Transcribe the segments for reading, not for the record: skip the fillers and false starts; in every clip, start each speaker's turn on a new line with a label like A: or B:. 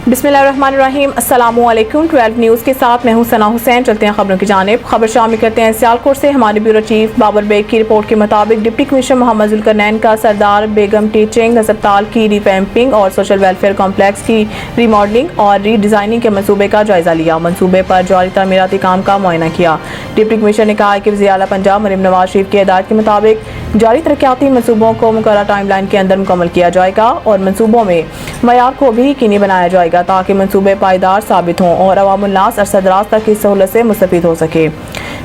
A: बिस्मिल्लाहिर्रहमानिर्रहीम। अस्सलामुअलैकुम। 12 न्यूज़ के साथ मैं हूं सना हुसैन। चलते हैं खबरों की जानिब। खबर शामिल करते हैं सियालकोट से। हमारे ब्यूरो चीफ बाबर बेग की रिपोर्ट के मुताबिक डिप्टी कमिश्नर मोहम्मद जुल्करनैन का सरदार बेगम टीचिंग अस्पताल की रिवैम्पिंग और सोशल वेलफेयर कॉम्प्लेक्स की रीमॉडलिंग और रीडिज़ाइनिंग के मंसूबे का जायजा लिया। मंसूबे पर जारी तामीराती काम का मुआयना किया। डिप्टी कमिश्नर ने कहा कि वज़ीर आला पंजाब मरीम नवाज शरीफ की हिदायत के मुताबिक जारी तरक्याती मंसूबों को मुकर्रर टाइम लाइन के अंदर मुकम्मल किया जाएगा और मंसूबों में मयार को भी यकीनी बनाया जाएगा ताकि मंसूबे पायदार साबित हों और अवामुन्नास अरसदराज तक इस सहूलत से मुस्तफीद हो सके।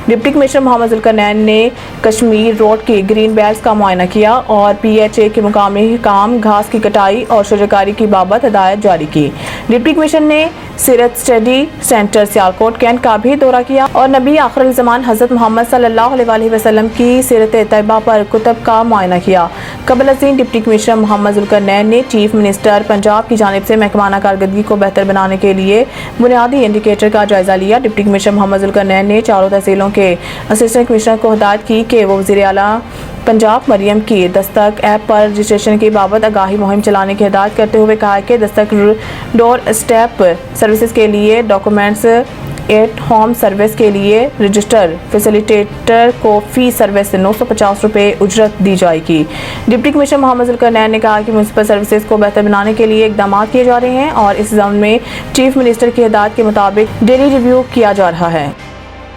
A: डिप्टी कमिश्नर मोहम्मद जुल्करनैन ने कश्मीर रोड की ग्रीन बेल्ट्स का मुआयना किया और PHA के मुकामी काम घास की कटाई और शजरकारी की बाबत हिदायत जारी की। डिप्टी कमिश्नर ने सीरत स्टडी सेंटर सियालकोट कैंट का भी दौरा किया और नबी आखिरुल ज़मान हज़रत मोहम्मद सल्लल्लाहु अलैहि वसल्लम की सीरत तैयबा पर कुतुब का मुआयना किया। कबल अज़ीं डिप्टी कमिश्नर मोहम्मद जुल्करनैन ने चीफ मिनिस्टर पंजाब की जानिब से महकमाना कारकर्दगी को बेहतर बनाने के लिए बुनियादी इंडिकेटर का जायजा लिया। डिप्टी कमिश्नर मोहम्मद जुल्करनैन ने चारों तहसीलों के असिस्टेंट कमिश्नर को हिदायत की कि वो वज़ीर आला पंजाब मरियम की दस्तक ऐप पर रजिस्ट्रेशन की बाबत आगाही मुहिम चलाने की हिदायत करते हुए कहा कि दस्तक डोर स्टेप सर्विसेज के लिए डॉक्यूमेंट्स एट होम सर्विस के लिए रजिस्टर फैसिलिटेटर को फी सर्विस 950 रुपये उजरत दी जाएगी। डिप्टी कमिश्नर मोहम्मद जुल्करनैन ने कहा कि म्यूनसिपल सर्विसेज को बेहतर बनाने के लिए इकदाम किए जा रहे हैं और इस ज़मीन में चीफ मिनिस्टर की हिदायत के मुताबिक डेली रिव्यू किया जा रहा है।